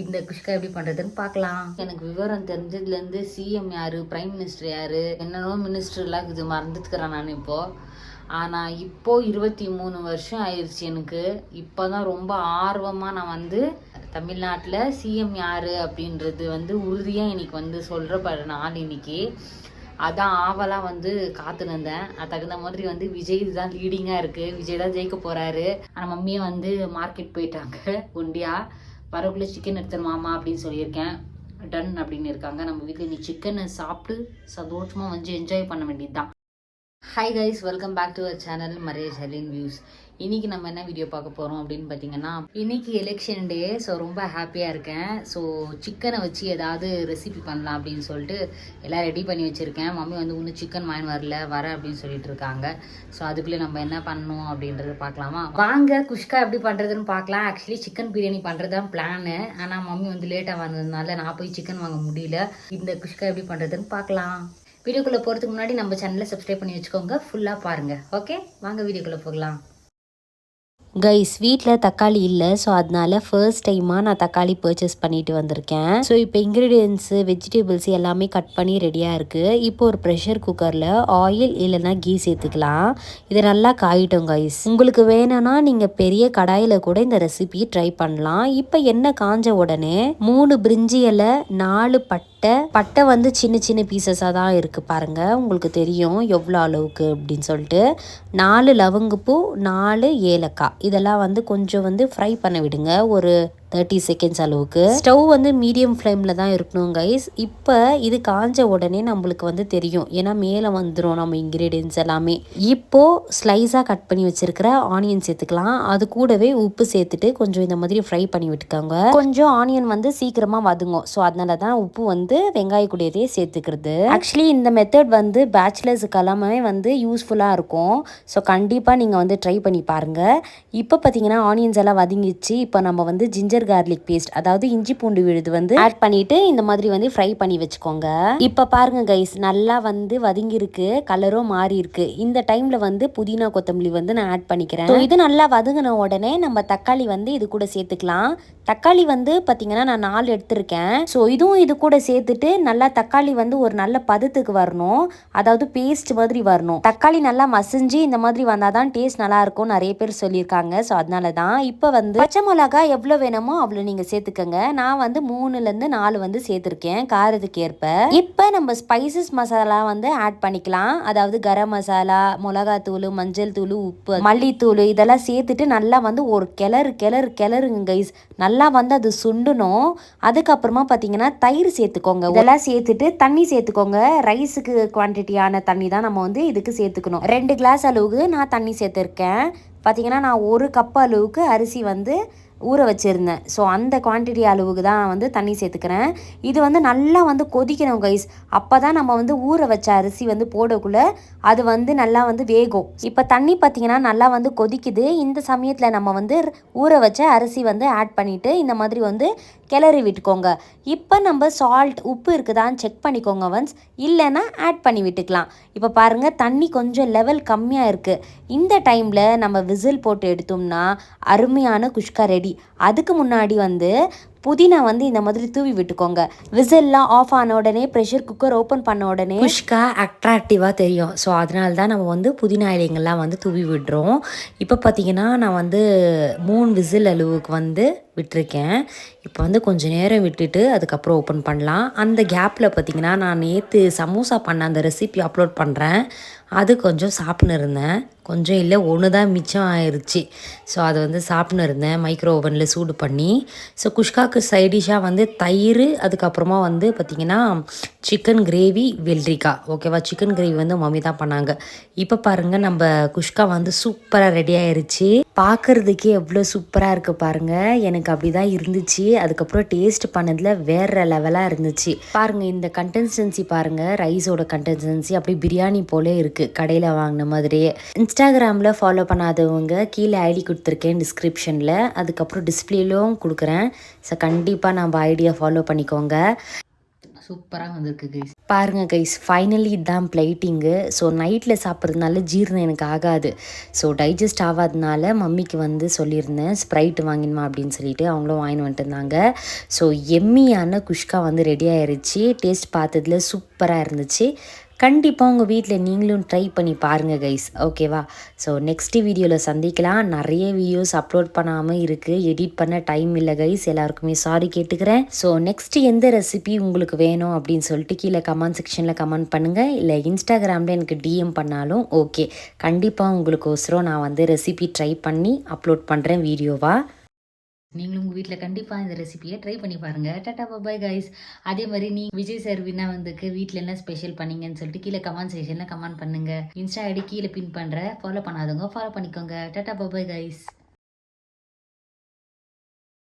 இந்த குஷ்கா எப்படி பண்ணுறதுன்னு பார்க்கலாம். எனக்கு விவரம் தெரிஞ்சதுலேருந்து சிஎம் யார், பிரைம் மினிஸ்டர் யார், என்னென்னோ மினிஸ்டர்லாம் இது மறந்துட்டுக்கிறேன் நான் இப்போது. ஆனால் இப்போது 23 வருஷம் ஆயிடுச்சு எனக்கு. இப்போ தான் ரொம்ப ஆர்வமாக நான் தமிழ்நாட்டில் சிஎம் யார் அப்படின்றது உறுதியாக இன்னைக்கு சொல்கிற நாள் இன்னைக்கு. அதான் ஆவலாக காத்துன்னு இருந்தேன். அது தகுந்த மாதிரி விஜய் தான் லீடிங்காக இருக்குது. விஜய் தான் ஜெயிக்க போகிறாரு. ஆனால் மம்மியை மார்க்கெட் போயிட்டாங்க ஒண்டியா. வரக்குள்ளே சிக்கன் எடுத்துரு மாமா அப்படின்னு சொல்லியிருக்கேன். டன் அப்படின்னு இருக்காங்க. நம்ம வீட்டில் நீ சிக்கனை சாப்பிட்டு சந்தோஷமாக என்ஜாய் பண்ண வேண்டியது தான். Hi guys, welcome back to our channel மரேஷ் ஹெலின் வியூஸ். இன்றைக்கி நம்ம என்ன வீடியோ பார்க்க போகிறோம் அப்படின்னு பார்த்தீங்கன்னா, இன்றைக்கி எலெக்ஷன் டே. ஸோ ரொம்ப ஹாப்பியாக இருக்கேன். ஸோ சிக்கனை வச்சு ஏதாவது ரெசிபி பண்ணலாம் அப்படின்னு சொல்லிட்டு எல்லாம் ரெடி பண்ணி வச்சுருக்கேன். மம்மி இன்னும் சிக்கன் வர அப்படின்னு சொல்லிட்டு இருக்காங்க. ஸோ அதுக்குள்ளே நம்ம என்ன பண்ணணும் அப்படின்றது பார்க்கலாமா? வாங்க குஷ்கா எப்படி பண்ணுறதுன்னு பார்க்கலாம். ஆக்சுவலி சிக்கன் பிரியாணி பண்ணுறது தான் பிளானு. ஆனால் மம்மி லேட்டாக வந்ததுனால நான் போய் சிக்கன் வாங்க முடியல. இந்த குஷ்கா எப்படி பண்ணுறதுன்னு பார்க்கலாம். வீடியோக்குள்ளே போகிறதுக்கு முன்னாடி நம்ம சேனலை சப்ஸ்கிரைப் பண்ணி வச்சுக்கோங்க. ஃபுல்லாக பாருங்கள். ஓகே, வாங்க வீடியோக்குள்ளே போகலாம். கைஸ், வீட்டில் தக்காளி இல்லை. ஸோ அதனால ஃபர்ஸ்ட் டைமாக நான் தக்காளி பர்ச்சேஸ் பண்ணிட்டு வந்திருக்கேன். ஸோ இப்போ இன்க்ரீடியன்ஸு வெஜிடபிள்ஸ் எல்லாமே கட் பண்ணி ரெடியாக இருக்குது. இப்போ ஒரு ப்ரெஷர் குக்கரில் ஆயில் இல்லைன்னா கீ சேர்த்துக்கலாம். இதை நல்லா காயிட்டோம் கைஸ். உங்களுக்கு வேணும்னா நீங்கள் பெரிய கடாயில் கூட இந்த ரெசிபி ட்ரை பண்ணலாம். இப்போ எண்ணெய் காஞ்ச உடனே 3 பிரிஞ்சி இலை, 4 பட்டை சின்ன சின்ன பீசஸாக தான் இருக்குது பாருங்கள். உங்களுக்கு தெரியும் எவ்வளோ அளவுக்கு அப்படின்னு சொல்லிட்டு. 4 லவங்கப்பூ, 4 ஏலக்காய் இதெல்லாம் கொஞ்சம் ஃப்ரை பண்ண விடுங்க. ஒரு 30 செகண்ட்ஸ் அளவுக்கு. ஸ்டவ் மீடியம் ஃப்ளேமில் தான் இருக்கணும் கைஸ். இப்போ இது காஞ்ச உடனே நம்மளுக்கு தெரியும். ஏன்னா மேலே வந்துடும் நம்ம இன்க்ரீடியன்ஸ் எல்லாமே. இப்போது ஸ்லைஸாக கட் பண்ணி வச்சுருக்கிற ஆனியன் சேர்த்துக்கலாம். அது கூடவே உப்பு சேர்த்துட்டு கொஞ்சம் இந்த மாதிரி ஃப்ரை பண்ணி விட்டுக்கோங்க. கொஞ்சம் ஆனியன் சீக்கிரமாக வதங்கும். ஸோ அதனால தான் உப்பு வெங்காய கூடியதே சேர்த்துக்கிறது. ஆக்சுவலி இந்த மெத்தட் பேச்சுலர்ஸுக்கு எல்லாமே யூஸ்ஃபுல்லாக இருக்கும். ஸோ கண்டிப்பாக நீங்கள் ட்ரை பண்ணி பாருங்கள். இப்போ பார்த்தீங்கன்னா ஆனியன்ஸ் எல்லாம் வதங்கிச்சு. இப்போ நம்ம ஜிஞ்சர் கார்லிக் பேஸ்ட், அதாவது இஞ்சி பூண்டு விழுது ஆட் பண்ணிட்டு இந்த மாதிரி ஃப்ரை பண்ணி வச்சுக்கோங்க. இப்போ பாருங்க கைஸ், நல்லா வதங்கி இருக்கு, கலரும் மாறி இருக்கு. இந்த டைம்ல புதினா கொத்தமல்லி நான் ஆட் பண்ணிக்கிறேன். இது நல்லா வதங்கின உடனே நம்ம தக்காளி இது கூட சேர்த்துக்கலாம். தக்காளி பாத்தீங்கன்னா நான் 4 எடுத்திருக்கேன். ஸோ இதுவும் இது கூட சேர்த்துட்டு நல்லா தக்காளி ஒரு நல்ல பதத்துக்கு வரணும். அதாவது பேஸ்ட் மாதிரி வரணும். தக்காளி நல்லா மசிஞ்சு இந்த மாதிரி வந்தாதான் டேஸ்ட் நல்லா இருக்கும் நிறைய பேர் சொல்லியிருக்காங்க. ஸோ அதனால தான் இப்போ பச்சை மிளகா எவ்வளோ வேணுமோ அவ்வளோ நீங்க சேர்த்துக்கங்க. நான் 3லேருந்து 4 சேர்த்துருக்கேன் காரத்துக்கு ஏற்ப. இப்போ நம்ம ஸ்பைசஸ் மசாலா ஆட் பண்ணிக்கலாம். அதாவது கரம் மசாலா, மிளகாத்தூள், மஞ்சள் தூள், உப்பு, மல்லித்தூள் இதெல்லாம் சேர்த்துட்டு நல்லா ஒரு கிளறுங்க கைஸ். நல்லா அது சுண்டணும். அதுக்கப்புறமா பார்த்தீங்கன்னா தயிர் சேர்த்துக்கோங்க. இதெல்லாம் சேர்த்துட்டு தண்ணி சேர்த்துக்கோங்க. ரைஸுக்கு குவான்டிட்டியான தண்ணி தான் நம்ம இதுக்கு சேர்த்துக்கணும். 2 கிளாஸ் அளவுக்கு நான் தண்ணி சேர்த்துருக்கேன். பார்த்தீங்கன்னா நான் 1 கப் அளவுக்கு அரிசி ஊற வச்சுருந்தேன். ஸோ அந்த குவான்டிட்டி அளவுக்கு தான் தண்ணி சேர்த்துக்கிறேன். இது நல்லா கொதிக்கணும் கைஸ். அப்போ தான் நம்ம ஊற வச்ச அரிசி போடக்குள்ள அது நல்லா வேகும். இப்போ தண்ணி பார்த்திங்கன்னா நல்லா கொதிக்குது. இந்த சமயத்தில் நம்ம ஊற வச்ச அரிசி ஆட் பண்ணிவிட்டு இந்த மாதிரி கிளறி விட்டுக்கோங்க. இப்போ நம்ம சால்ட், உப்பு இருக்குதான்னு செக் பண்ணிக்கோங்க. இல்லைன்னா ஆட் பண்ணி விட்டுக்கலாம். இப்போ பாருங்கள், தண்ணி கொஞ்சம் லெவல் கம்மியாக இருக்குது. இந்த டைமில் நம்ம விசில் போட்டு எடுத்தோம்னா அருமையான குஷ்கா ரெடி. அதுக்கு முன்னாடி புதினா இந்த மாதிரி தூவி விட்டுக்கோங்க. விசில்லாம் ஆஃப் ஆன உடனே, ப்ரெஷர் குக்கர் ஓப்பன் பண்ண உடனே குஷ்கா அட்ராக்டிவாக தெரியும். ஸோ அதனால தான் நம்ம புதினா இலைங்கள்லாம் தூவி விடுறோம். இப்போ பார்த்தீங்கன்னா நான் 3 விசில் அளவுக்கு விட்டுருக்கேன். இப்போ கொஞ்சம் நேரம் விட்டுட்டு அதுக்கப்புறம் ஓப்பன் பண்ணலாம். அந்த கேப்பில் பார்த்தீங்கன்னா நான் நேற்று சமோசா பண்ண அந்த ரெசிபி அப்லோட் பண்ணுறேன். அது கொஞ்சம் சாப்பிட்னு இருந்தேன். கொஞ்சம் இல்லை, 1 தான் மிச்சம் ஆயிடுச்சு. ஸோ அதை சாப்பிட்னு இருந்தேன் மைக்ரோ ஓவனில் சூடு பண்ணி. ஸோ குஷ்காவுக்கு சைடிஷாக தயிர், அதுக்கப்புறமா பார்த்திங்கன்னா சிக்கன் கிரேவி, வெள்ளரிக்காய். ஓகேவா, சிக்கன் கிரேவி மம்மி தான் பண்ணாங்க. இப்போ பாருங்கள், நம்ம குஷ்கா சூப்பராக ரெடி ஆயிடுச்சு. பார்க்குறதுக்கே எவ்வளோ சூப்பராக இருக்குது பாருங்கள். எனக்கு அப்படி தான் இருந்துச்சு. அதுக்கப்புறம் டேஸ்ட் பண்ணதில் வேறு லெவலாக இருந்துச்சு. பாருங்கள், இந்த கன்சிஸ்டன்சி பாருங்கள், ரைஸோட கன்சிஸ்டன்சி அப்படி பிரியாணி போலே இருக்குது, கடையில் வாங்கின மாதிரியே. இன்ஸ்டாகிராமில் ஃபாலோ பண்ணாதவங்க கீழே ஐடி கொடுத்துருக்கேன் டிஸ்கிரிப்ஷனில். அதுக்கப்புறம் டிஸ்பிளேலும் கொடுக்குறேன். ஸோ கண்டிப்பாக நம்ம ஐடியா ஃபாலோ பண்ணிக்கோங்க. சூப்பராக வந்திருக்கு கைஸ். பாருங்க கைஸ், ஃபைனலி இதுதான் பிளேட்டிங்கு. ஸோ நைட்டில் சாப்பிட்றதுனால ஜீரணம் எனக்கு ஆகாது. ஸோ டைஜஸ்ட் ஆகாதனால மம்மிக்கு வந்து சொல்லியிருந்தேன் ஸ்ப்ரைட் வாங்கினுமா அப்படின்னு சொல்லிட்டு, அவங்களும் வாங்கின்னு வந்துட்டு இருந்தாங்க. ஸோ எம்மியான குஷ்கா வந்து ரெடி ஆயிருச்சு. டேஸ்ட் பார்த்ததுல சூப்பராக இருந்துச்சு. கண்டிப்பாக உங்கள் வீட்டில் நீங்களும் ட்ரை பண்ணி பாருங்கள் கைஸ், ஓகேவா? ஸோ நெக்ஸ்ட் வீடியோவில் சந்திக்கலாம். நிறைய வீடியோஸ் அப்லோட் பண்ணாமல் இருக்குது, எடிட் பண்ண டைம் இல்லை கைஸ், எல்லாருக்குமே சாரி கேட்டுக்கிறேன். ஸோ நெக்ஸ்ட் எந்த ரெசிபி உங்களுக்கு வேணும் அப்படின்னு சொல்லிட்டு கீழே கமெண்ட் செக்ஷனில் கமெண்ட் பண்ணுங்கள். இல்லை இன்ஸ்டாகிராமில் எனக்கு டிஎம் பண்ணாலும் ஓகே. கண்டிப்பாக உங்களுக்கோசரம் நான் வந்து ரெசிபி ட்ரை பண்ணி அப்லோட் பண்ணுறேன் வீடியோவா. நீங்களும் உங்கள் வீட்டில் கண்டிப்பாக இந்த ரெசிபியை ட்ரை பண்ணி பாருங்கள். Tata bye guys. அதே மாதிரி விஜய் சார் வினா வந்துக்கு வீட்டில் என்ன ஸ்பெஷல் பண்ணீங்கன்னு சொல்லிட்டு கீழே கமெண்ட் செக்ஷனில் கமெண்ட் பண்ணுங்கள். இன்ஸ்டா ஐடி கீழே பின் பண்ணுறேன், ஃபாலோ பண்ணாதவங்க ஃபாலோ பண்ணிக்கோங்க. Tata bye guys.